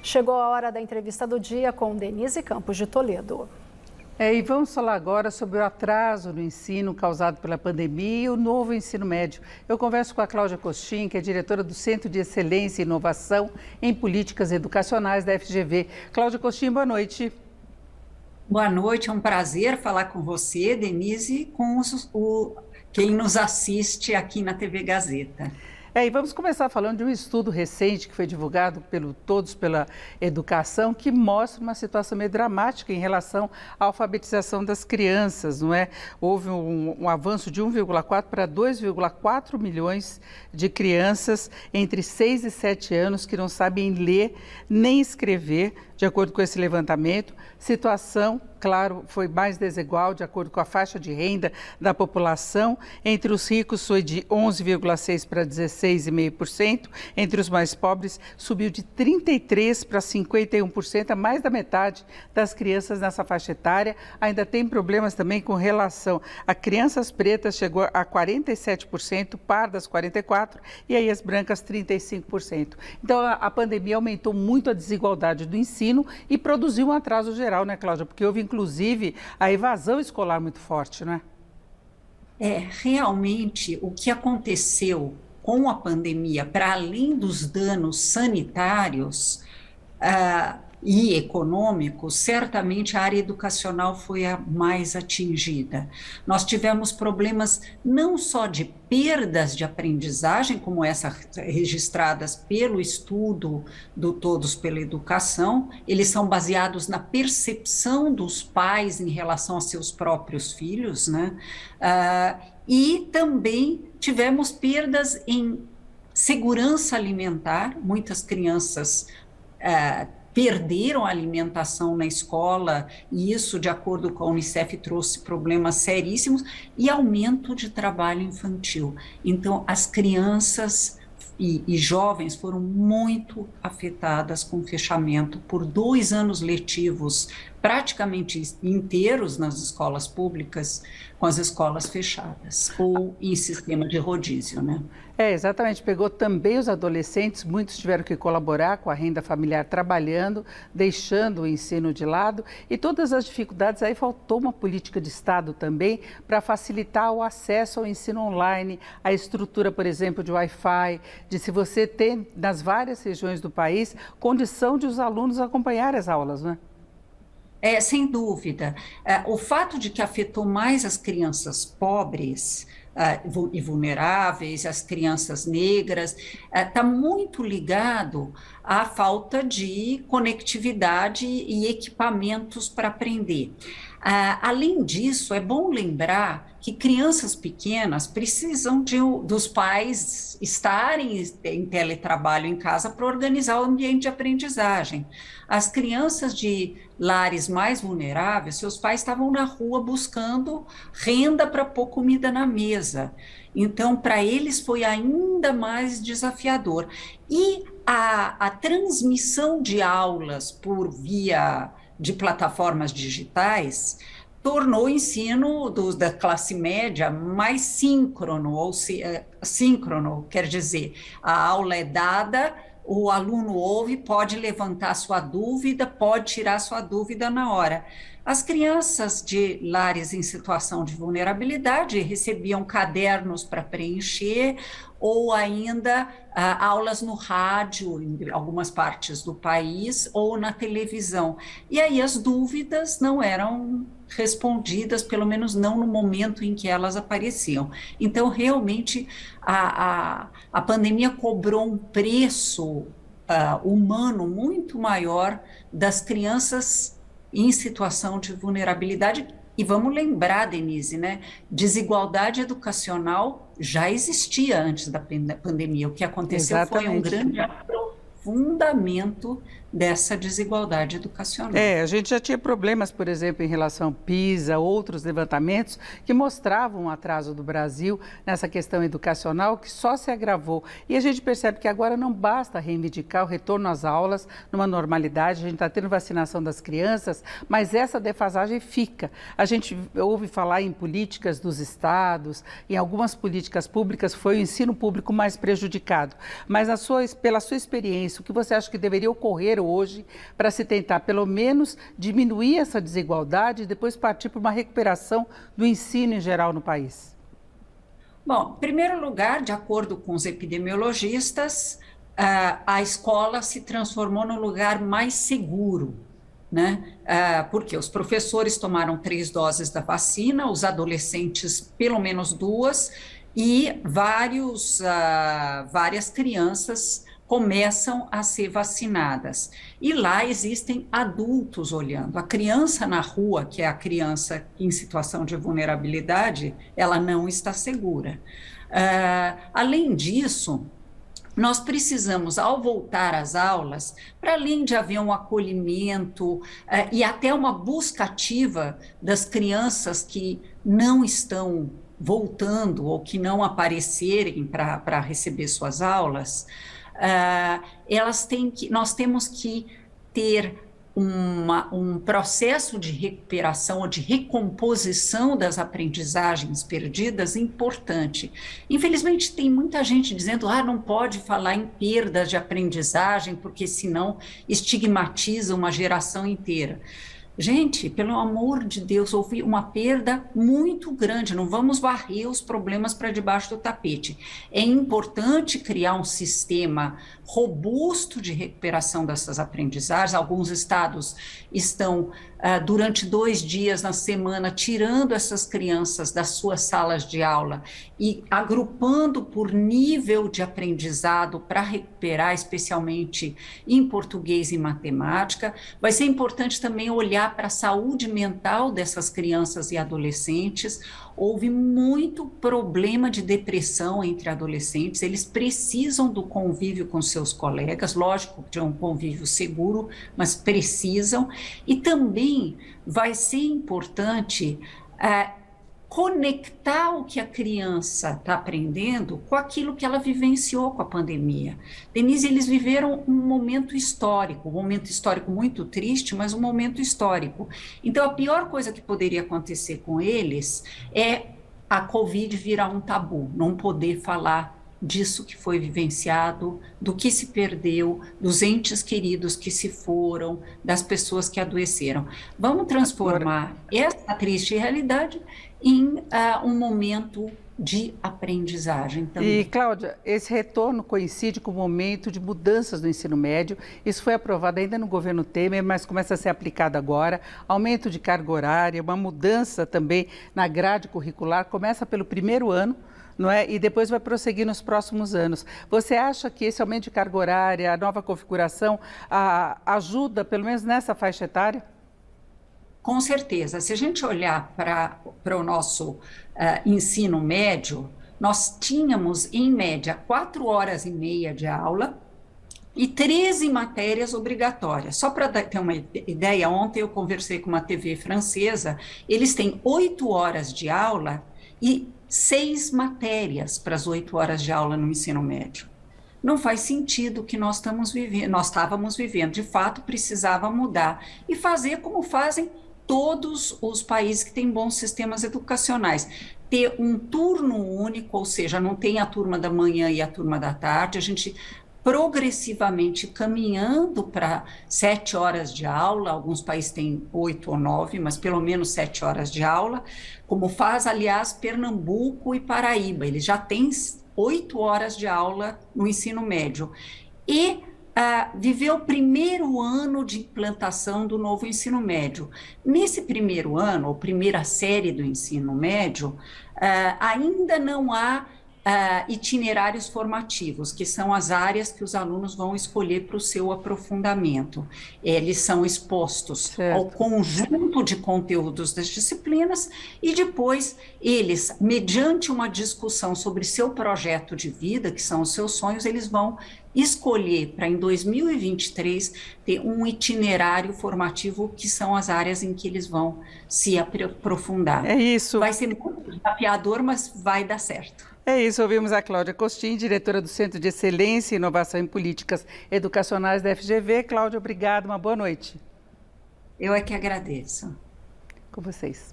Chegou a hora da entrevista do dia com Denise Campos de Toledo. E vamos falar agora sobre o atraso no ensino causado pela pandemia e o novo ensino médio. Eu converso com a Cláudia Costin, que é diretora do Centro de Excelência e Inovação em Políticas Educacionais da FGV. Cláudia Costin, boa noite. Boa noite, é um prazer falar com você, Denise, e com quem nos assiste aqui na TV Gazeta. E vamos começar falando de um estudo recente que foi divulgado Todos pela Educação, que mostra uma situação meio dramática em relação à alfabetização das crianças, não é? Houve um avanço de 1,4 para 2,4 milhões de crianças entre 6 e 7 anos que não sabem ler nem escrever, de acordo com esse levantamento. Situação, claro, foi mais desigual de acordo com a faixa de renda da população. Entre os ricos foi de 11,6% para 16,5%. Entre os mais pobres subiu de 33% para 51%, a mais da metade das crianças nessa faixa etária. Ainda tem problemas também com relação a crianças pretas, chegou a 47%, pardas 44% e aí as brancas 35%. Então a pandemia aumentou muito a desigualdade do ensino e produziu um atraso geral, né, Cláudia? Porque houve, inclusive, a evasão escolar muito forte, não é? Realmente, o que aconteceu com a pandemia, para além dos danos sanitários e econômicos, certamente a área educacional foi a mais atingida. Nós tivemos problemas não só de perdas de aprendizagem, como essas registradas pelo estudo do Todos pela Educação, eles são baseados na percepção dos pais em relação a seus próprios filhos, né? E também tivemos perdas em segurança alimentar, muitas crianças perderam a alimentação na escola, e isso, de acordo com a Unicef, trouxe problemas seríssimos, e aumento de trabalho infantil. Então, as crianças e jovens foram muito afetadas com o fechamento por 2 anos letivos praticamente inteiros nas escolas públicas, com as escolas fechadas, ou em sistema de rodízio, né? Exatamente, pegou também os adolescentes, muitos tiveram que colaborar com a renda familiar trabalhando, deixando o ensino de lado, e todas as dificuldades, aí faltou uma política de Estado também para facilitar o acesso ao ensino online, a estrutura, por exemplo, de Wi-Fi, de se você tem nas várias regiões do país condição de os alunos acompanharem as aulas, né? Sem dúvida. O fato de que afetou mais as crianças pobres e vulneráveis, as crianças negras, está muito ligado à falta de conectividade e equipamentos para aprender. Além disso, é bom lembrar que crianças pequenas precisam dos pais estarem em teletrabalho em casa para organizar o ambiente de aprendizagem. As crianças de lares mais vulneráveis, seus pais estavam na rua buscando renda para pôr comida na mesa. Então, para eles foi ainda mais desafiador. E a transmissão de aulas por via de plataformas digitais tornou o ensino da classe média mais síncrono, síncrono, quer dizer, a aula é dada, o aluno ouve, pode levantar sua dúvida, pode tirar sua dúvida na hora. As crianças de lares em situação de vulnerabilidade recebiam cadernos para preencher, ou ainda aulas no rádio, em algumas partes do país, ou na televisão. E aí as dúvidas não eram respondidas, pelo menos não no momento em que elas apareciam. Então, realmente, a pandemia cobrou um preço humano muito maior das crianças em situação de vulnerabilidade. E vamos lembrar, Denise, né? Desigualdade educacional já existia antes da pandemia. O que aconteceu Exatamente. Foi um grande aprofundamento dessa desigualdade educacional. A gente já tinha problemas, por exemplo, em relação ao PISA, outros levantamentos que mostravam o atraso do Brasil nessa questão educacional, que só se agravou. E a gente percebe que agora não basta reivindicar o retorno às aulas numa normalidade, a gente está tendo vacinação das crianças, mas essa defasagem fica. A gente ouve falar em políticas dos estados, em algumas políticas públicas foi o ensino público mais prejudicado. Mas pela sua experiência, o que você acha que deveria ocorrer brasileiro hoje para se tentar, pelo menos, diminuir essa desigualdade e depois partir para uma recuperação do ensino em geral no país? Bom, em primeiro lugar, de acordo com os epidemiologistas, a escola se transformou num lugar mais seguro, né? Porque os professores tomaram 3 doses da vacina, os adolescentes pelo menos 2, e várias crianças começam a ser vacinadas. E lá existem adultos olhando. A criança na rua, que é a criança em situação de vulnerabilidade, ela não está segura. Além disso, nós precisamos, ao voltar às aulas, para além de haver um acolhimento e até uma busca ativa das crianças que não estão voltando ou que não aparecerem para receber suas aulas, nós temos que ter um processo de recuperação ou de recomposição das aprendizagens perdidas importante. Infelizmente, tem muita gente dizendo, não pode falar em perdas de aprendizagem, porque senão estigmatiza uma geração inteira. Gente, pelo amor de Deus, houve uma perda muito grande, não vamos varrer os problemas para debaixo do tapete. É importante criar um sistema robusto de recuperação dessas aprendizagens. Alguns estados estão, durante 2 dias na semana, tirando essas crianças das suas salas de aula e agrupando por nível de aprendizado para recuperar, especialmente em português e matemática. Vai ser importante também olhar para a saúde mental dessas crianças e adolescentes. Houve muito problema de depressão entre adolescentes, eles precisam do convívio com seus colegas, lógico, de um convívio seguro, mas precisam. E também vai ser importante conectar o que a criança está aprendendo com aquilo que ela vivenciou com a pandemia. Denise, eles viveram um momento histórico muito triste, mas um momento histórico. Então, a pior coisa que poderia acontecer com eles é a Covid virar um tabu, não poder falar disso que foi vivenciado, do que se perdeu, dos entes queridos que se foram, das pessoas que adoeceram. Vamos transformar essa triste realidade em um momento de aprendizagem também. E, Cláudia, esse retorno coincide com o momento de mudanças no ensino médio. Isso foi aprovado ainda no governo Temer, mas começa a ser aplicado agora. Aumento de carga horária, uma mudança também na grade curricular, começa pelo primeiro ano, não é? E depois vai prosseguir nos próximos anos. Você acha que esse aumento de carga horária, a nova configuração, ajuda, pelo menos nessa faixa etária? Com certeza. Se a gente olhar para o nosso ensino médio, nós tínhamos, em média, 4 horas e meia de aula e 13 matérias obrigatórias. Só para ter uma ideia, ontem eu conversei com uma TV francesa, eles têm 8 horas de aula e 6 matérias para as 8 horas de aula no ensino médio. Não faz sentido o que nós estávamos vivendo. De fato, precisava mudar e fazer como fazem todos os países que têm bons sistemas educacionais. Ter um turno único, ou seja, não tem a turma da manhã e a turma da tarde, a gente progressivamente caminhando para 7 horas de aula, alguns países têm 8 ou 9, mas pelo menos 7 horas de aula, como faz, aliás, Pernambuco e Paraíba, eles já têm 8 horas de aula no ensino médio. E viveu o primeiro ano de implantação do novo ensino médio. Nesse primeiro ano, ou primeira série do ensino médio, ainda não há itinerários formativos, que são as áreas que os alunos vão escolher para o seu aprofundamento. Eles são expostos ao conjunto de conteúdos das disciplinas e depois eles, mediante uma discussão sobre seu projeto de vida, que são os seus sonhos, eles vão escolher para em 2023 ter um itinerário formativo que são as áreas em que eles vão se aprofundar. É isso. Vai ser muito desafiador, mas vai dar certo. É isso, ouvimos a Cláudia Costin, diretora do Centro de Excelência e Inovação em Políticas Educacionais da FGV. Cláudia, obrigada, uma boa noite. Eu é que agradeço. Com vocês.